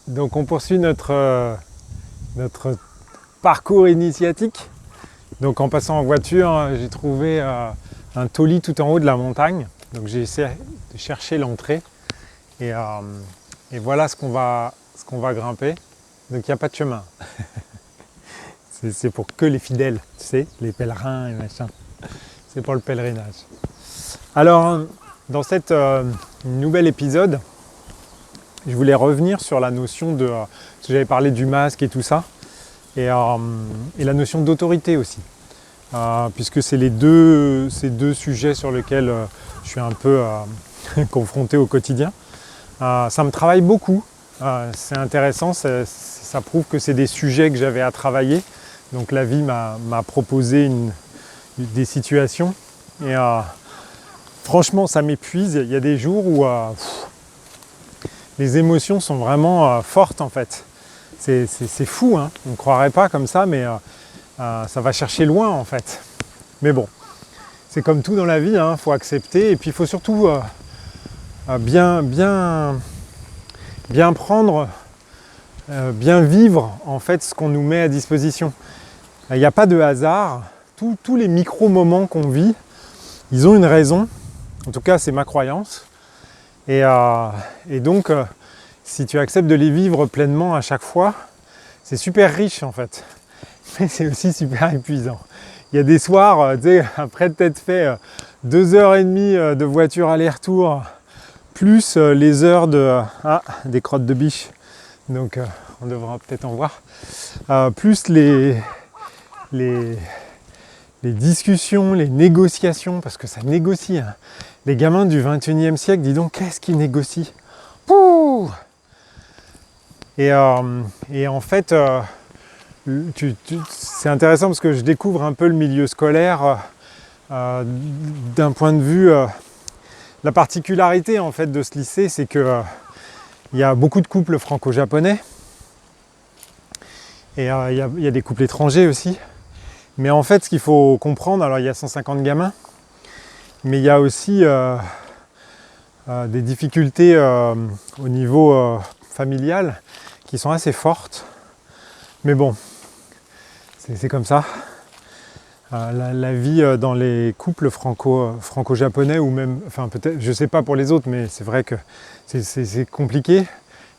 Donc on poursuit notre parcours initiatique. Donc en passant en voiture, j'ai trouvé un taullis tout en haut de la montagne. Donc j'ai essayé de chercher l'entrée et voilà ce qu'on va grimper. Donc il n'y a pas de chemin. C'est pour que les fidèles, tu sais, les pèlerins et machin. C'est pour le pèlerinage. Alors dans cet nouvel épisode, je voulais revenir sur la notion de... parce que j'avais parlé du masque et tout ça, et la notion d'autorité aussi. Puisque c'est ces deux sujets sur lesquels je suis un peu confronté au quotidien. Ça me travaille beaucoup, c'est intéressant, ça prouve que c'est des sujets que j'avais à travailler. Donc la vie m'a proposé des situations, et franchement ça m'épuise. Il y a des jours où les émotions sont vraiment fortes en fait. C'est fou, hein, on ne croirait pas comme ça, mais ça va chercher loin en fait. Mais bon, c'est comme tout dans la vie, hein, faut accepter, et puis il faut surtout bien prendre, bien vivre en fait ce qu'on nous met à disposition. Il n'y a pas de hasard, tous les micro-moments qu'on vit, ils ont une raison, en tout cas c'est ma croyance, et donc si tu acceptes de les vivre pleinement à chaque fois, c'est super riche en fait, mais c'est aussi super épuisant. Il y a des soirs, tu sais, après t'être fait 2h30 de voiture aller-retour, plus les heures des crottes de biche, donc on devra peut-être en voir, plus les discussions, les négociations, parce que ça négocie, hein. Les gamins du 21e siècle, dis donc, qu'est-ce qu'ils négocient? Pouh et en fait, c'est intéressant parce que je découvre un peu le milieu scolaire d'un point de vue... la particularité en fait de ce lycée, c'est que il y a beaucoup de couples franco-japonais, et il y a des couples étrangers aussi. Mais en fait, ce qu'il faut comprendre, alors il y a 150 gamins, mais il y a aussi des difficultés au niveau familial qui sont assez fortes. Mais bon, c'est comme ça. La vie dans les couples franco-japonais, ou même, enfin peut-être, je sais pas pour les autres, mais c'est vrai que c'est compliqué.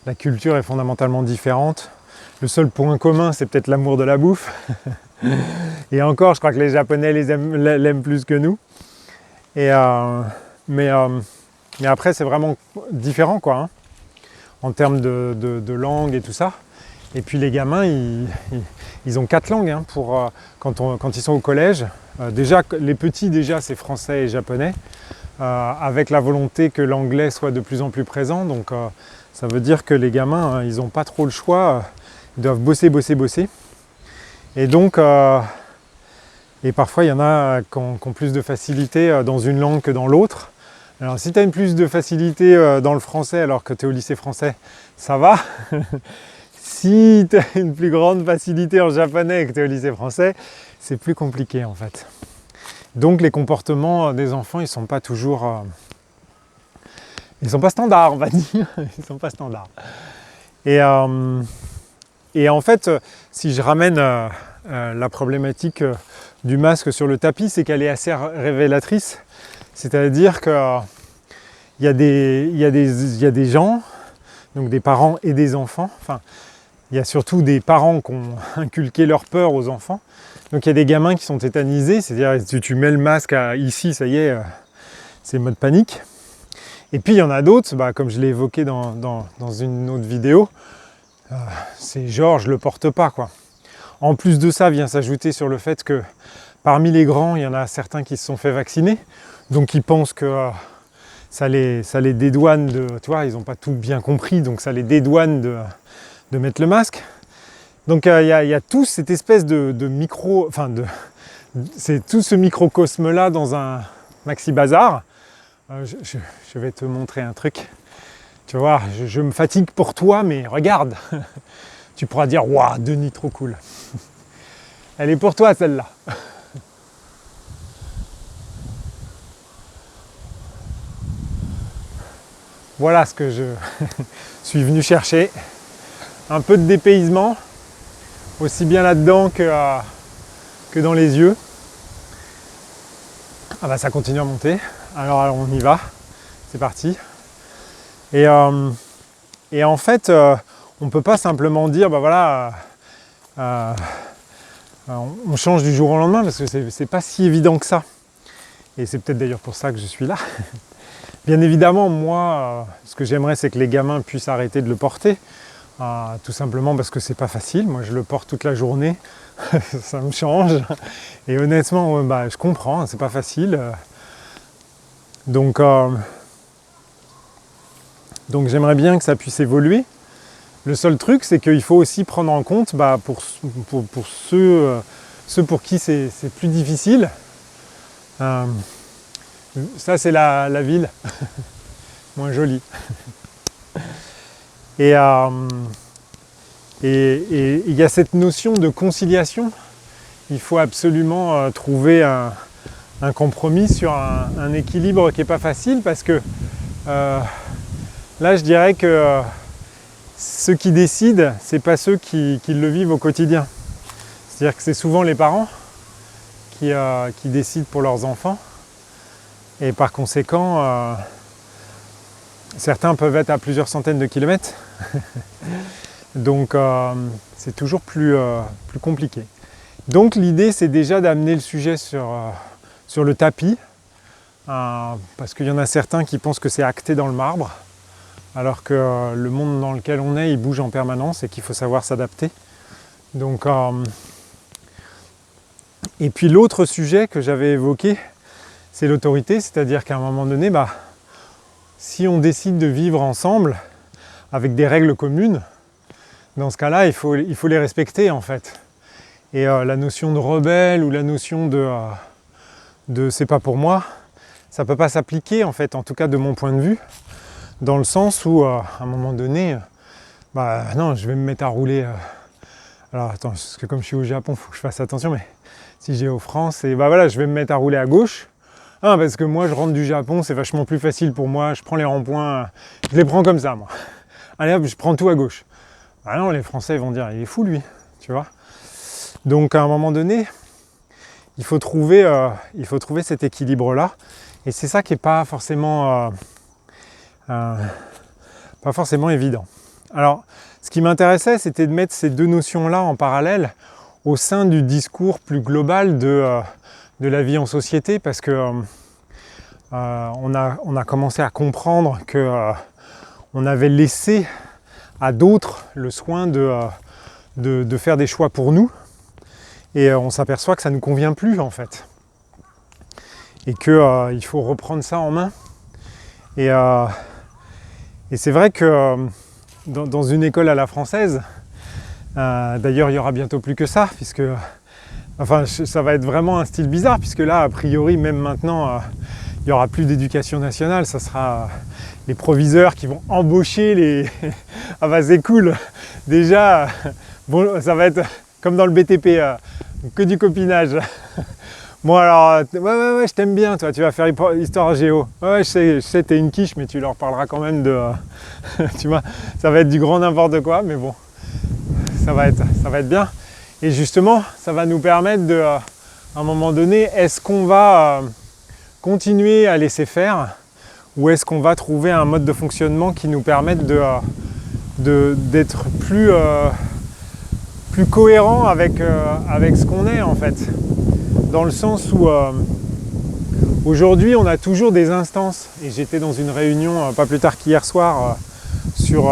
La culture est fondamentalement différente. Le seul point commun, c'est peut-être l'amour de la bouffe. Et encore, je crois que les Japonais l'aiment plus que nous. Mais après, c'est vraiment différent, quoi, hein, en termes de langue et tout ça. Et puis les gamins, ils ont 4 langues, hein, quand ils sont au collège. Déjà, les petits, déjà, c'est français et japonais, avec la volonté que l'anglais soit de plus en plus présent. Donc ça veut dire que les gamins, hein, ils n'ont pas trop le choix. Ils doivent bosser. Et donc, et parfois, il y en a qui ont plus de facilité dans une langue que dans l'autre. Alors si tu as plus de facilité dans le français alors que tu es au lycée français, ça va. Si tu as une plus grande facilité en japonais et que tu es au lycée français, c'est plus compliqué en fait. Donc les comportements des enfants, ils sont pas toujours... ils sont pas standards, on va dire. Ils sont pas standards. Et en fait, si je ramène la problématique du masque sur le tapis, c'est qu'elle est assez révélatrice. C'est-à-dire qu'il y a des gens, donc des parents et des enfants, enfin, il y a surtout des parents qui ont inculqué leur peur aux enfants. Donc il y a des gamins qui sont tétanisés, c'est-à-dire si tu mets le masque ici, ça y est, c'est mode panique. Et puis il y en a d'autres, comme je l'ai évoqué dans une autre vidéo, c'est genre je le porte pas, quoi. En plus de ça, vient s'ajouter sur le fait que parmi les grands, il y en a certains qui se sont fait vacciner, donc ils pensent que ça les dédouane de... Tu vois, ils n'ont pas tout bien compris, donc ça les dédouane de mettre le masque. Donc il y a tout cette espèce de micro... Enfin, c'est tout ce microcosme-là dans un maxi bazar. Je vais te montrer un truc. Tu vois, je me fatigue pour toi, mais regarde. Tu pourras dire, waouh, Denis, trop cool. Elle est pour toi, celle-là. Voilà ce que je suis venu chercher. un peu de dépaysement, aussi bien là-dedans que dans les yeux. Ah bah ça continue à monter, alors on y va, c'est parti. Et en fait, on ne peut pas simplement dire, bah voilà, on change du jour au lendemain, parce que c'est pas si évident que ça. Et c'est peut-être d'ailleurs pour ça que je suis là. Bien évidemment, moi, ce que j'aimerais, c'est que les gamins puissent arrêter de le porter, tout simplement parce que c'est pas facile. Moi, je le porte toute la journée, ça me change. Et honnêtement, bah, je comprends, c'est pas facile. Donc j'aimerais bien que ça puisse évoluer. Le seul truc, c'est qu'il faut aussi prendre en compte, bah, pour ceux pour qui c'est plus difficile. Ça, c'est la ville, moins jolie. Et il y a cette notion de conciliation. Il faut absolument trouver un compromis sur un équilibre qui n'est pas facile, parce que là, je dirais que ceux qui décident, ce n'est pas ceux qui le vivent au quotidien. C'est-à-dire que c'est souvent les parents qui décident pour leurs enfants. Et par conséquent, certains peuvent être à plusieurs centaines de kilomètres. Donc c'est toujours plus compliqué. Donc l'idée, c'est déjà d'amener le sujet sur le tapis, parce qu'il y en a certains qui pensent que c'est acté dans le marbre, alors que le monde dans lequel on est, il bouge en permanence et qu'il faut savoir s'adapter. Donc, et puis l'autre sujet que j'avais évoqué, c'est l'autorité, c'est-à-dire qu'à un moment donné, bah, si on décide de vivre ensemble avec des règles communes, dans ce cas-là, il faut les respecter en fait. Et la notion de rebelle ou la notion de c'est pas pour moi, ça ne peut pas s'appliquer en fait, en tout cas de mon point de vue, dans le sens où à un moment donné, bah non, je vais me mettre à rouler. Alors attends, parce que comme je suis au Japon, il faut que je fasse attention, mais si j'ai au France, et bah voilà, je vais me mettre à rouler à gauche. Parce que moi je rentre du Japon, c'est vachement plus facile pour moi, je prends les ronds-points, je les prends comme ça moi. Allez hop, je prends tout à gauche. Ah non, les Français vont dire, il est fou lui, tu vois. Donc à un moment donné, il faut trouver cet équilibre-là. Et c'est ça qui n'est pas forcément évident. Alors, ce qui m'intéressait, c'était de mettre ces deux notions-là en parallèle au sein du discours plus global de la vie en société, parce que on a commencé à comprendre que on avait laissé à d'autres le soin de faire des choix pour nous, et on s'aperçoit que ça ne nous convient plus en fait, et qu'il faut reprendre ça en main. Et c'est vrai que dans une école à la française, d'ailleurs il y aura bientôt plus que ça, puisque enfin ça va être vraiment un style bizarre, puisque là a priori même maintenant il n'y aura plus d'éducation nationale, ça sera les proviseurs qui vont embaucher les... Ah bah c'est cool, déjà bon, ça va être comme dans le BTP, que du copinage. Bon alors, ouais, je t'aime bien toi, tu vas faire histoire géo. Ouais, je sais t'es une quiche, mais tu leur parleras quand même de... tu vois, ça va être du grand n'importe quoi, mais bon, ça va être bien. Et justement, ça va nous permettre de, à un moment donné, est-ce qu'on va continuer à laisser faire, ou est-ce qu'on va trouver un mode de fonctionnement qui nous permette d'être plus cohérent avec ce qu'on est en fait. Dans le sens où aujourd'hui on a toujours des instances, et j'étais dans une réunion pas plus tard qu'hier soir sur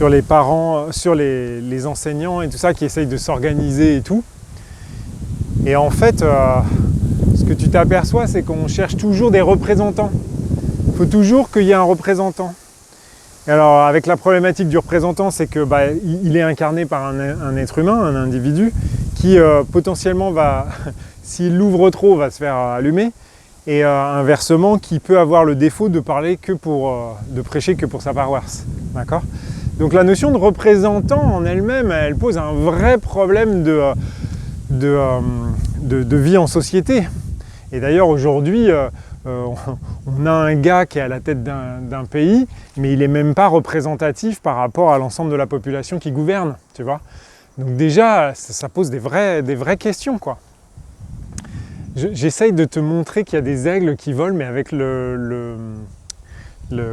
les parents, sur les enseignants et tout ça qui essayent de s'organiser et tout. Et en fait, ce que tu t'aperçois, c'est qu'on cherche toujours des représentants. Il faut toujours qu'il y ait un représentant. Et alors avec la problématique du représentant, c'est que il est incarné par un être humain, un individu, qui potentiellement va, s'il l'ouvre trop, va se faire allumer, et inversement, qui peut avoir le défaut de parler de prêcher que pour sa paroisse. D'accord ? Donc la notion de représentant en elle-même, elle pose un vrai problème de vie en société. Et d'ailleurs aujourd'hui, on a un gars qui est à la tête d'un pays, mais il n'est même pas représentatif par rapport à l'ensemble de la population qui gouverne, tu vois. Donc déjà, ça pose des vraies questions, quoi. J'essaye de te montrer qu'il y a des aigles qui volent, mais avec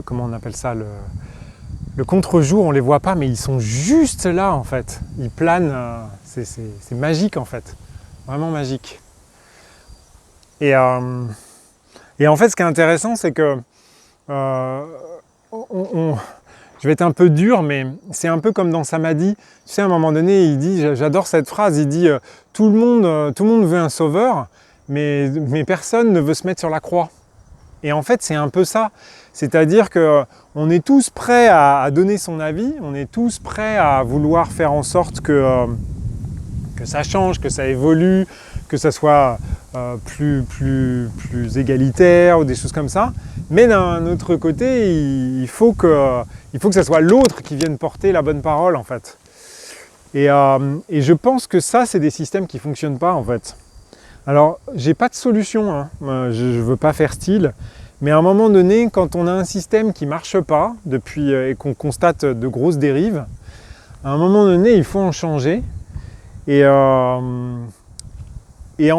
comment on appelle ça, le contre-jour, on ne les voit pas, mais ils sont juste là, en fait. Ils planent, c'est magique, en fait. Vraiment magique. Et en fait, ce qui est intéressant, c'est que je vais être un peu dur, mais c'est un peu comme dans Samadhi. Tu sais, à un moment donné, il dit, j'adore cette phrase, il dit tout le monde veut un sauveur, mais personne ne veut se mettre sur la croix. Et en fait, c'est un peu ça. C'est-à-dire qu'on est tous prêts à donner son avis, on est tous prêts à vouloir faire en sorte que ça change, que ça évolue, que ça soit plus égalitaire ou des choses comme ça. Mais d'un autre côté, il faut que ça soit l'autre qui vienne porter la bonne parole, en fait. Et je pense que ça, c'est des systèmes qui ne fonctionnent pas, en fait. Alors, j'ai pas de solution, hein. Je ne veux pas faire style, mais à un moment donné, quand on a un système qui ne marche pas et qu'on constate de grosses dérives, à un moment donné, il faut en changer. Et en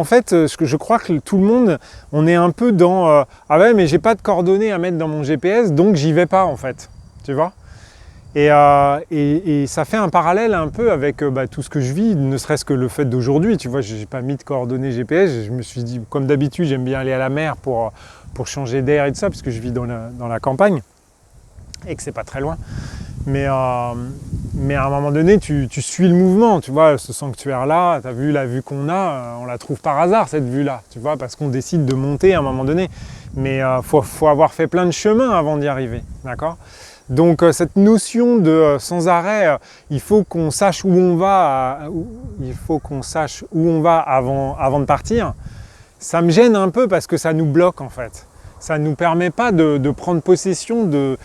fait, je crois que tout le monde, on est un peu dans ah ouais, mais j'ai pas de coordonnées à mettre dans mon GPS, donc j'y vais pas, en fait. Tu vois ? Et ça fait un parallèle un peu avec tout ce que je vis, ne serait-ce que le fait d'aujourd'hui. Tu vois, j'ai pas mis de coordonnées GPS. Je me suis dit, comme d'habitude, j'aime bien aller à la mer pour changer d'air et tout ça, parce que je vis dans la campagne et que c'est pas très loin. Mais à un moment donné, tu suis le mouvement. Tu vois, ce sanctuaire-là, tu as vu la vue qu'on a, on la trouve par hasard, cette vue-là. Tu vois, parce qu'on décide de monter à un moment donné. Mais faut avoir fait plein de chemins avant d'y arriver. D'accord ? Donc cette notion de sans arrêt, il faut qu'on sache où on va, avant de partir, ça me gêne un peu parce que ça nous bloque, en fait. Ça ne nous permet pas de prendre possession de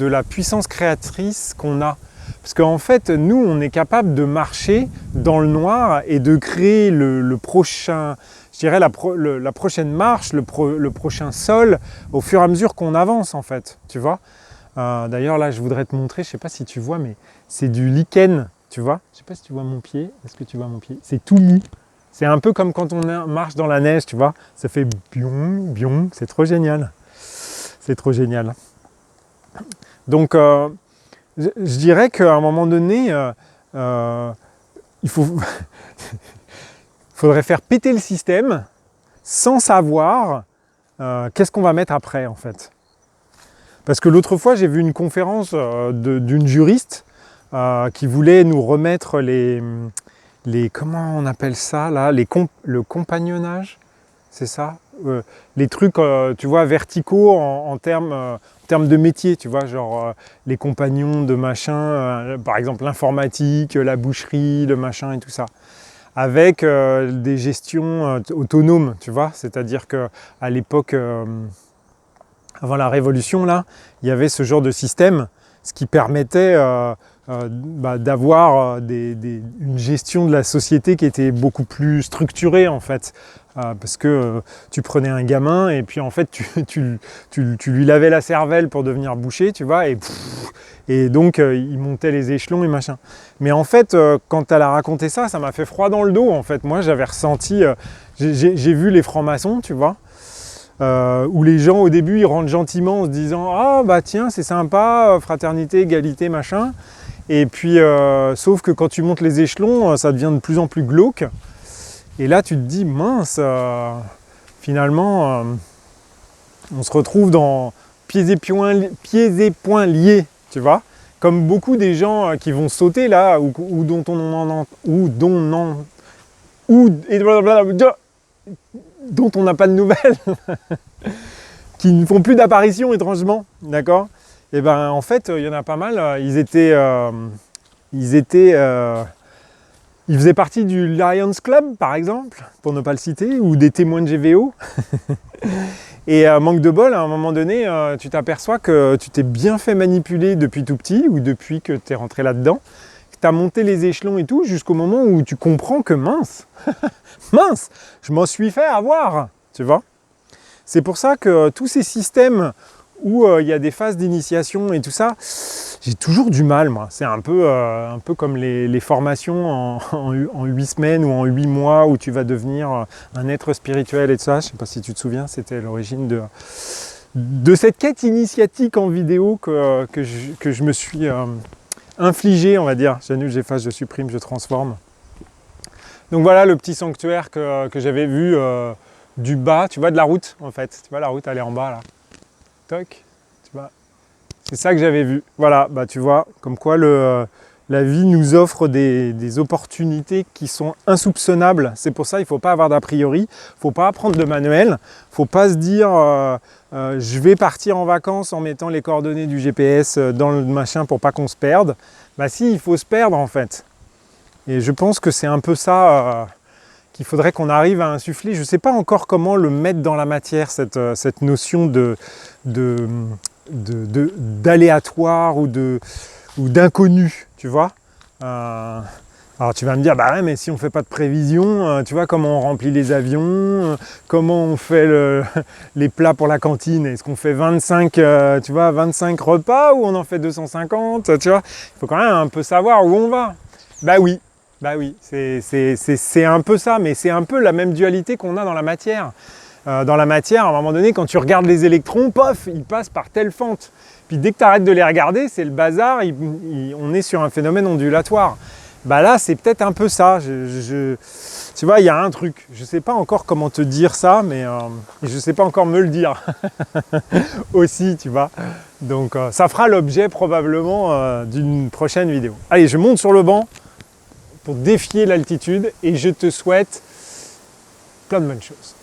la puissance créatrice qu'on a. Parce qu'en fait, nous, on est capable de marcher dans le noir et de créer le prochain, je dirais la prochaine marche, le prochain sol au fur et à mesure qu'on avance, en fait. Tu vois ? D'ailleurs, là, je voudrais te montrer, je ne sais pas si tu vois, mais c'est du lichen, tu vois. Je ne sais pas si tu vois mon pied. Est-ce que tu vois mon pied ? C'est tout mou. C'est un peu comme quand on marche dans la neige, tu vois. Ça fait bion, bion. C'est trop génial. C'est trop génial. Donc, je dirais qu'à un moment donné, il faudrait faire péter le système sans savoir qu'est-ce qu'on va mettre après, en fait. Parce que l'autre fois, j'ai vu une conférence d'une juriste qui voulait nous remettre les comment on appelle ça là, le compagnonnage, c'est ça, les trucs, tu vois, verticaux en termes de métier, tu vois, genre les compagnons de machin, par exemple l'informatique, la boucherie, le machin et tout ça, avec des gestions autonomes, tu vois, c'est-à-dire que à l'époque avant la Révolution, là, il y avait ce genre de système, ce qui permettait d'avoir une gestion de la société qui était beaucoup plus structurée, en fait. Parce que tu prenais un gamin et puis en fait tu lui lavais la cervelle pour devenir boucher, tu vois, et donc il montait les échelons et machin. Mais en fait, quand elle a raconté ça, ça m'a fait froid dans le dos, en fait. Moi, j'avais ressenti, j'ai vu les francs-maçons, tu vois, où les gens au début ils rentrent gentiment en se disant ah bah tiens c'est sympa, fraternité, égalité, machin, et puis sauf que quand tu montes les échelons ça devient de plus en plus glauque, et là tu te dis mince, finalement on se retrouve dans pieds et poings liés, tu vois, comme beaucoup des gens qui vont sauter là dont on n'a pas de nouvelles, qui ne font plus d'apparition étrangement, d'accord ? Et ben en fait, il y en a pas mal, ils faisaient partie du Lions Club, par exemple, pour ne pas le citer, ou des témoins de GVO. Et manque de bol, à un moment donné, tu t'aperçois que tu t'es bien fait manipuler depuis tout petit, ou depuis que tu es rentré là-dedans, que tu as monté les échelons et tout, jusqu'au moment où tu comprends que mince, je m'en suis fait avoir, tu vois. C'est pour ça que tous ces systèmes où il y a des phases d'initiation et tout ça, j'ai toujours du mal, moi. C'est un peu comme les formations en 8 semaines ou en 8 mois où tu vas devenir un être spirituel et tout ça. Je ne sais pas si tu te souviens, c'était l'origine de cette quête initiatique en vidéo que je me suis infligé, on va dire. J'annule, j'efface, je supprime, je transforme. Donc voilà le petit sanctuaire que j'avais vu du bas, tu vois, de la route en fait. Tu vois, la route, elle est en bas là. Toc, tu vois. C'est ça que j'avais vu. Voilà, bah tu vois, comme quoi la vie nous offre des opportunités qui sont insoupçonnables. C'est pour ça qu'il ne faut pas avoir d'a priori, il ne faut pas apprendre de manuel, il ne faut pas se dire je vais partir en vacances en mettant les coordonnées du GPS dans le machin pour pas qu'on se perde. Bah si, il faut se perdre en fait. Et je pense que c'est un peu ça qu'il faudrait qu'on arrive à insuffler. Je ne sais pas encore comment le mettre dans la matière, cette notion d'aléatoire ou d'inconnu, tu vois. Alors tu vas me dire, bah ouais, mais si on ne fait pas de prévision, tu vois, comment on remplit les avions, comment on fait les plats pour la cantine, est-ce qu'on fait 25 repas ou on en fait 250, tu vois. Il faut quand même un peu savoir où on va. Bah oui, c'est un peu ça, mais c'est un peu la même dualité qu'on a dans la matière. Dans la matière, à un moment donné, quand tu regardes les électrons, pof, ils passent par telle fente. Puis dès que tu arrêtes de les regarder, c'est le bazar, on est sur un phénomène ondulatoire. Bah là, c'est peut-être un peu ça. Tu vois, il y a un truc. Je ne sais pas encore comment te dire ça, mais je ne sais pas encore me le dire aussi, tu vois. Donc ça fera l'objet probablement d'une prochaine vidéo. Allez, je monte sur le banc pour défier l'altitude et je te souhaite plein de bonnes choses.